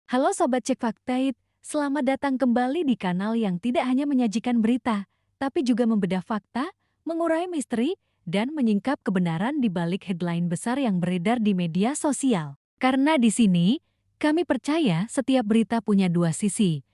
Halo Sobat Cek Faktaid, selamat datang kembali di kanal yang tidak hanya menyajikan berita, tapi juga membedah fakta, mengurai misteri, dan menyingkap kebenaran di balik headline besar yang beredar di media sosial. Karena di sini, kami percaya setiap berita punya dua sisi,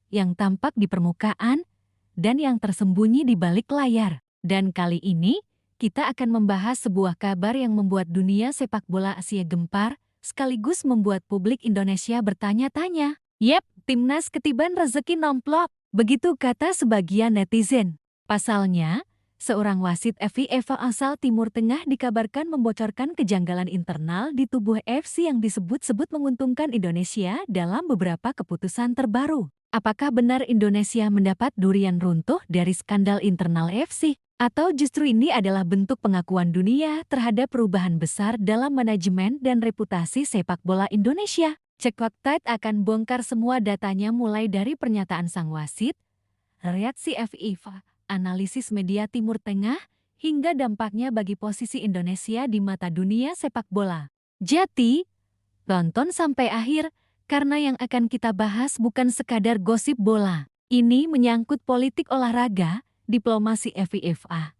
yang tampak di permukaan dan yang tersembunyi di balik layar. Dan kali ini, kita akan membahas sebuah kabar yang membuat dunia sepak bola Asia gempar, sekaligus membuat publik Indonesia bertanya-tanya. Yep, timnas ketiban rezeki nomplok, begitu kata sebagian netizen. Pasalnya, seorang wasit FIFA asal Timur Tengah dikabarkan membocorkan kejanggalan internal di tubuh FC yang disebut-sebut menguntungkan Indonesia dalam beberapa keputusan terbaru. Apakah benar Indonesia mendapat durian runtuh dari skandal internal FC? Atau justru ini adalah bentuk pengakuan dunia terhadap perubahan besar dalam manajemen dan reputasi sepak bola Indonesia? Cek Faktaid akan bongkar semua datanya mulai dari pernyataan sang wasit, reaksi FIFA, analisis media Timur Tengah, hingga dampaknya bagi posisi Indonesia di mata dunia sepak bola. Jadi, tonton sampai akhir, karena yang akan kita bahas bukan sekadar gosip bola. Ini menyangkut politik olahraga, diplomasi FIFA,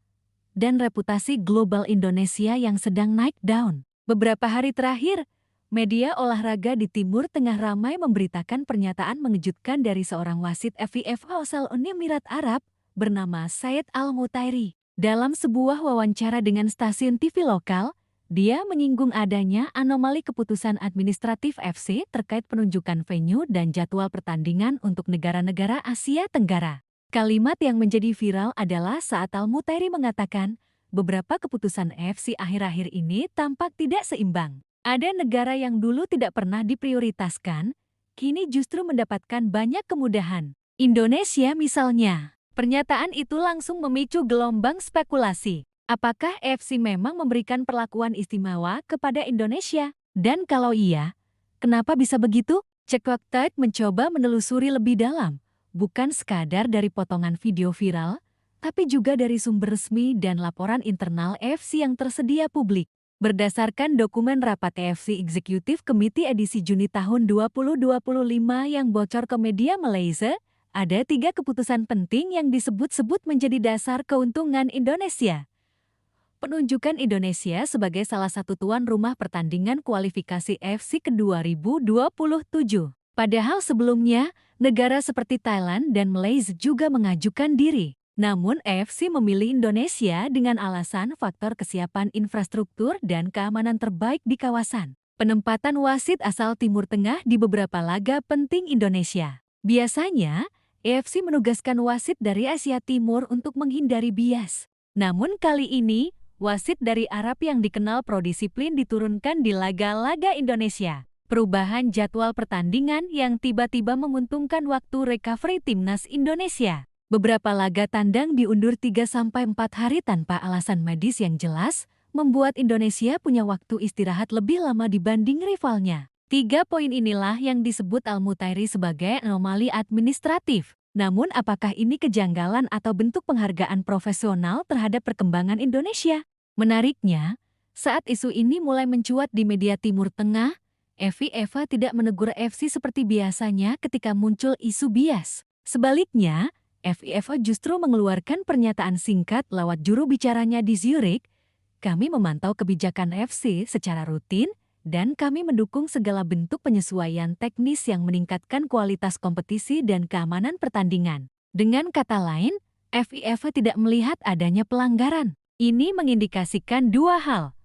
dan reputasi global Indonesia yang sedang naik daun. Beberapa hari terakhir, media olahraga di Timur Tengah ramai memberitakan pernyataan mengejutkan dari seorang wasit FIFA asal Uni Emirat Arab bernama Said Al-Mutairi. Dalam sebuah wawancara dengan stasiun TV lokal, dia menyinggung adanya anomali keputusan administratif FC terkait penunjukan venue dan jadwal pertandingan untuk negara-negara Asia Tenggara. Kalimat yang menjadi viral adalah saat Al-Mutairi mengatakan, beberapa keputusan FC akhir-akhir ini tampak tidak seimbang. Ada negara yang dulu tidak pernah diprioritaskan, kini justru mendapatkan banyak kemudahan. Indonesia misalnya. Pernyataan itu langsung memicu gelombang spekulasi. Apakah FC memang memberikan perlakuan istimewa kepada Indonesia? Dan kalau iya, kenapa bisa begitu? Cek Faktaid mencoba menelusuri lebih dalam. Bukan sekadar dari potongan video viral, tapi juga dari sumber resmi dan laporan internal FC yang tersedia publik. Berdasarkan dokumen rapat FC Executive Committee edisi Juni tahun 2025 yang bocor ke media Malaysia, ada 3 keputusan penting yang disebut-sebut menjadi dasar keuntungan Indonesia. Penunjukan Indonesia sebagai salah satu tuan rumah pertandingan kualifikasi FC ke-2027. Padahal sebelumnya, negara seperti Thailand dan Malaysia juga mengajukan diri. Namun FC memilih Indonesia dengan alasan faktor kesiapan infrastruktur dan keamanan terbaik di kawasan. Penempatan wasit asal Timur Tengah di beberapa laga penting Indonesia. Biasanya, FC menugaskan wasit dari Asia Timur untuk menghindari bias. Namun kali ini, wasit dari Arab yang dikenal prodisiplin diturunkan di laga-laga Indonesia. Perubahan jadwal pertandingan yang tiba-tiba menguntungkan waktu recovery timnas Indonesia. Beberapa laga tandang diundur 3-4 hari tanpa alasan medis yang jelas, membuat Indonesia punya waktu istirahat lebih lama dibanding rivalnya. 3 poin inilah yang disebut Al-Mutairi sebagai anomali administratif. Namun apakah ini kejanggalan atau bentuk penghargaan profesional terhadap perkembangan Indonesia? Menariknya, saat isu ini mulai mencuat di media Timur Tengah, FIFA tidak menegur FC seperti biasanya ketika muncul isu bias. Sebaliknya, FIFA justru mengeluarkan pernyataan singkat lewat juru bicaranya di Zurich, "Kami memantau kebijakan FC secara rutin dan kami mendukung segala bentuk penyesuaian teknis yang meningkatkan kualitas kompetisi dan keamanan pertandingan." Dengan kata lain, FIFA tidak melihat adanya pelanggaran. Ini mengindikasikan 2 hal.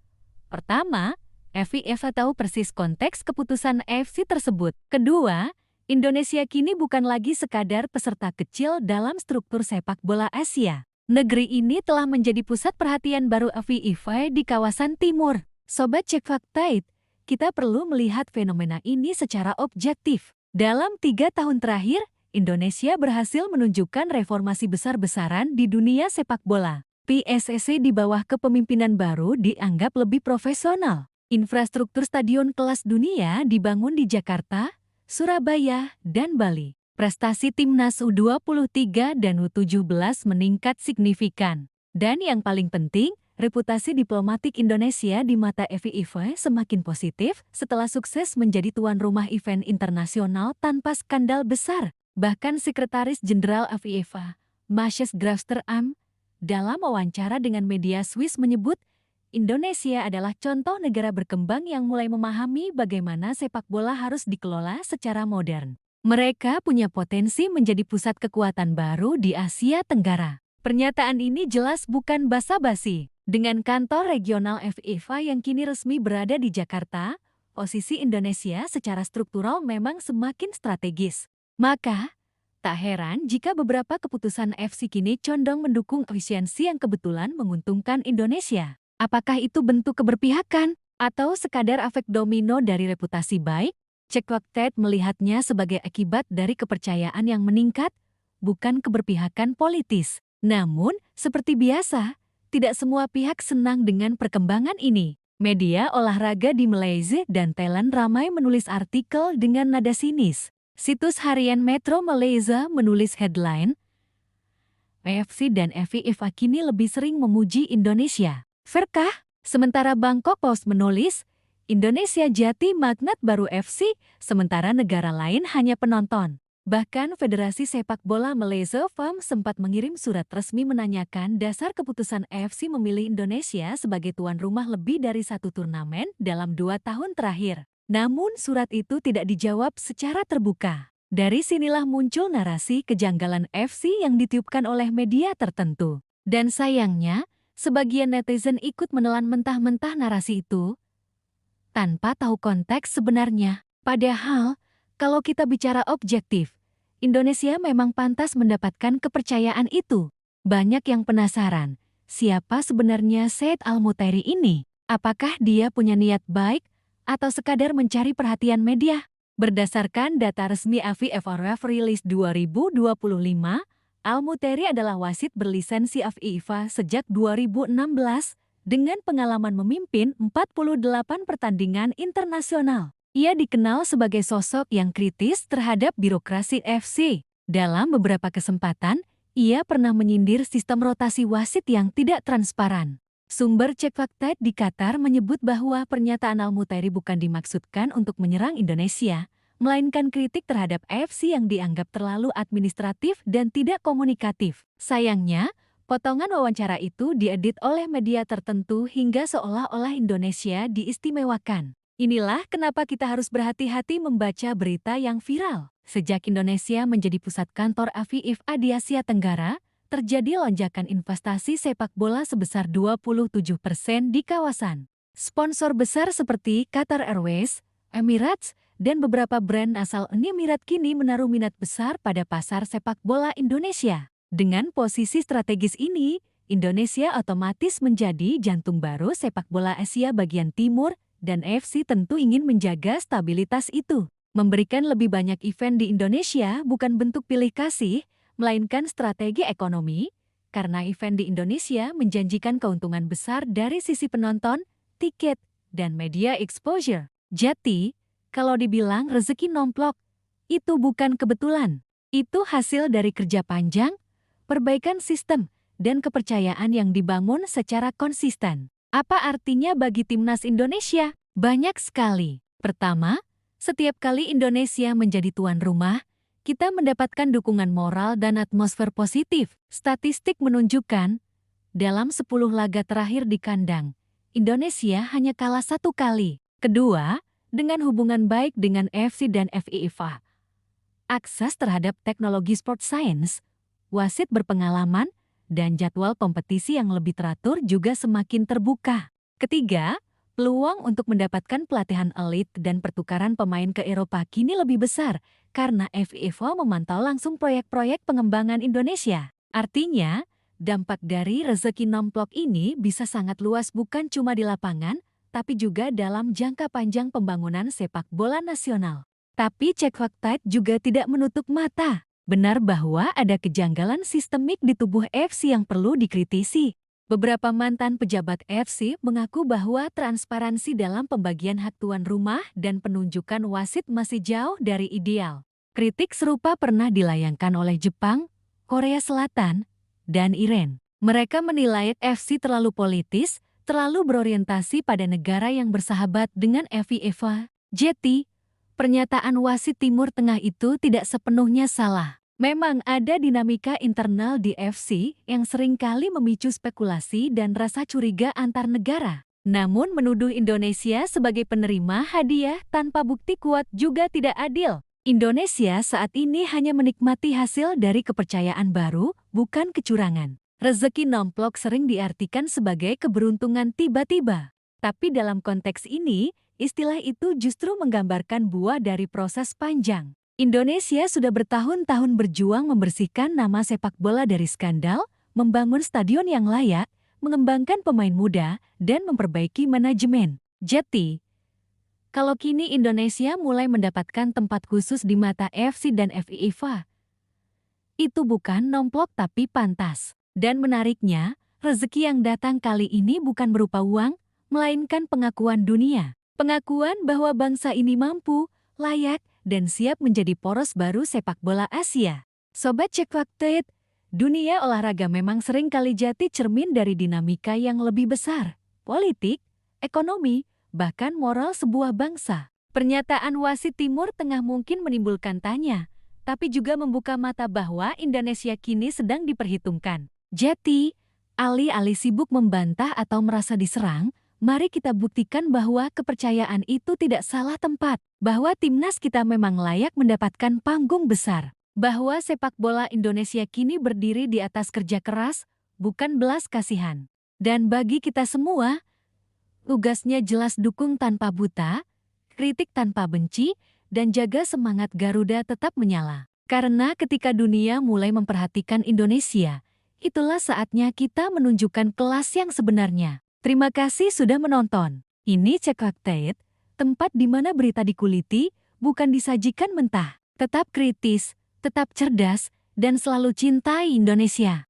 Pertama, FIFA tahu persis konteks keputusan FC tersebut. Kedua, Indonesia kini bukan lagi sekadar peserta kecil dalam struktur sepak bola Asia. Negeri ini telah menjadi pusat perhatian baru FIFA di kawasan timur. Sobat Cek Faktaid, kita perlu melihat fenomena ini secara objektif. Dalam 3 tahun terakhir, Indonesia berhasil menunjukkan reformasi besar-besaran di dunia sepak bola. PSSI di bawah kepemimpinan baru dianggap lebih profesional. Infrastruktur stadion kelas dunia dibangun di Jakarta, Surabaya, dan Bali. Prestasi timnas U23 dan U17 meningkat signifikan. Dan yang paling penting, reputasi diplomatik Indonesia di mata FIFA semakin positif setelah sukses menjadi tuan rumah event internasional tanpa skandal besar. Bahkan Sekretaris Jenderal FIFA, Matthias Grafster-Am, dalam wawancara dengan media Swiss menyebut, Indonesia adalah contoh negara berkembang yang mulai memahami bagaimana sepak bola harus dikelola secara modern. Mereka punya potensi menjadi pusat kekuatan baru di Asia Tenggara. Pernyataan ini jelas bukan basa-basi. Dengan kantor regional FIFA yang kini resmi berada di Jakarta, posisi Indonesia secara struktural memang semakin strategis. Maka, tak heran jika beberapa keputusan FC kini condong mendukung efisiensi yang kebetulan menguntungkan Indonesia. Apakah itu bentuk keberpihakan atau sekadar efek domino dari reputasi baik? Cek Waktu melihatnya sebagai akibat dari kepercayaan yang meningkat, bukan keberpihakan politis. Namun, seperti biasa, tidak semua pihak senang dengan perkembangan ini. Media olahraga di Malaysia dan Thailand ramai menulis artikel dengan nada sinis. Situs harian Metro Malaysia menulis headline, AFC dan FIFA kini lebih sering memuji Indonesia. Fairkah? Sementara Bangkok Post menulis, Indonesia jati magnet baru FC, sementara negara lain hanya penonton. Bahkan Federasi Sepak Bola Malaysia FAM sempat mengirim surat resmi menanyakan dasar keputusan AFC memilih Indonesia sebagai tuan rumah lebih dari satu turnamen dalam 2 tahun terakhir. Namun surat itu tidak dijawab secara terbuka. Dari sinilah muncul narasi kejanggalan FC yang ditiupkan oleh media tertentu. Dan sayangnya, sebagian netizen ikut menelan mentah-mentah narasi itu tanpa tahu konteks sebenarnya. Padahal, kalau kita bicara objektif, Indonesia memang pantas mendapatkan kepercayaan itu. Banyak yang penasaran, siapa sebenarnya Said Al-Mutairi ini? Apakah dia punya niat baik atau sekadar mencari perhatian media? Berdasarkan data resmi AFF rilis 2025, Al-Mutairi adalah wasit berlisensi FIFA sejak 2016 dengan pengalaman memimpin 48 pertandingan internasional. Ia dikenal sebagai sosok yang kritis terhadap birokrasi FC. Dalam beberapa kesempatan, ia pernah menyindir sistem rotasi wasit yang tidak transparan. Sumber Cek Fakta di Qatar menyebut bahwa pernyataan Al-Mutairi bukan dimaksudkan untuk menyerang Indonesia, melainkan kritik terhadap FC yang dianggap terlalu administratif dan tidak komunikatif. Sayangnya, potongan wawancara itu diedit oleh media tertentu hingga seolah-olah Indonesia diistimewakan. Inilah kenapa kita harus berhati-hati membaca berita yang viral. Sejak Indonesia menjadi pusat kantor FIFA di Asia Tenggara, terjadi lonjakan investasi sepak bola sebesar 27% di kawasan. Sponsor besar seperti Qatar Airways, Emirates, dan beberapa brand asal Uni Emirat kini menaruh minat besar pada pasar sepak bola Indonesia. Dengan posisi strategis ini, Indonesia otomatis menjadi jantung baru sepak bola Asia bagian timur, dan FC tentu ingin menjaga stabilitas itu. Memberikan lebih banyak event di Indonesia bukan bentuk pilih kasih, melainkan strategi ekonomi, karena event di Indonesia menjanjikan keuntungan besar dari sisi penonton, tiket, dan media exposure. Jadi, kalau dibilang rezeki nomplok, itu bukan kebetulan. Itu hasil dari kerja panjang, perbaikan sistem, dan kepercayaan yang dibangun secara konsisten. Apa artinya bagi timnas Indonesia? Banyak sekali. Pertama, setiap kali Indonesia menjadi tuan rumah, kita mendapatkan dukungan moral dan atmosfer positif. Statistik menunjukkan, dalam 10 laga terakhir di kandang, Indonesia hanya kalah 1 kali. Kedua, dengan hubungan baik dengan FC dan FIFA, akses terhadap teknologi sport science, wasit berpengalaman, dan jadwal kompetisi yang lebih teratur juga semakin terbuka. Ketiga, peluang untuk mendapatkan pelatihan elit dan pertukaran pemain ke Eropa kini lebih besar karena FIFA memantau langsung proyek-proyek pengembangan Indonesia. Artinya, dampak dari rezeki nomplok ini bisa sangat luas bukan cuma di lapangan, tapi juga dalam jangka panjang pembangunan sepak bola nasional. Tapi Cek Fakta juga tidak menutup mata. Benar bahwa ada kejanggalan sistemik di tubuh FC yang perlu dikritisi. Beberapa mantan pejabat FC mengaku bahwa transparansi dalam pembagian hak tuan rumah dan penunjukan wasit masih jauh dari ideal. Kritik serupa pernah dilayangkan oleh Jepang, Korea Selatan, dan Iran. Mereka menilai FC terlalu politis, terlalu berorientasi pada negara yang bersahabat dengan FIFA. Jeti, pernyataan wasit Timur Tengah itu tidak sepenuhnya salah. Memang ada dinamika internal di FC yang seringkali memicu spekulasi dan rasa curiga antar negara. Namun menuduh Indonesia sebagai penerima hadiah tanpa bukti kuat juga tidak adil. Indonesia saat ini hanya menikmati hasil dari kepercayaan baru, bukan kecurangan. Rezeki nomplok sering diartikan sebagai keberuntungan tiba-tiba. Tapi dalam konteks ini, istilah itu justru menggambarkan buah dari proses panjang. Indonesia sudah bertahun-tahun berjuang membersihkan nama sepak bola dari skandal, membangun stadion yang layak, mengembangkan pemain muda, dan memperbaiki manajemen. Jeti, kalau kini Indonesia mulai mendapatkan tempat khusus di mata FC dan FIFA, itu bukan nomplok tapi pantas. Dan menariknya, rezeki yang datang kali ini bukan berupa uang, melainkan pengakuan dunia. Pengakuan bahwa bangsa ini mampu, layak, dan siap menjadi poros baru sepak bola Asia. Sobat Cek Fakta, dunia olahraga memang sering kali jadi cermin dari dinamika yang lebih besar. Politik, ekonomi, bahkan moral sebuah bangsa. Pernyataan wasit Timur Tengah mungkin menimbulkan tanya, tapi juga membuka mata bahwa Indonesia kini sedang diperhitungkan. Jadi, alih-alih sibuk membantah atau merasa diserang, mari kita buktikan bahwa kepercayaan itu tidak salah tempat, bahwa timnas kita memang layak mendapatkan panggung besar, bahwa sepak bola Indonesia kini berdiri di atas kerja keras, bukan belas kasihan. Dan bagi kita semua, tugasnya jelas dukung tanpa buta, kritik tanpa benci, dan jaga semangat Garuda tetap menyala. Karena ketika dunia mulai memperhatikan Indonesia, itulah saatnya kita menunjukkan kelas yang sebenarnya. Terima kasih sudah menonton. Ini Cek Fakta, tempat di mana berita dikuliti, bukan disajikan mentah. Tetap kritis, tetap cerdas, dan selalu cintai Indonesia.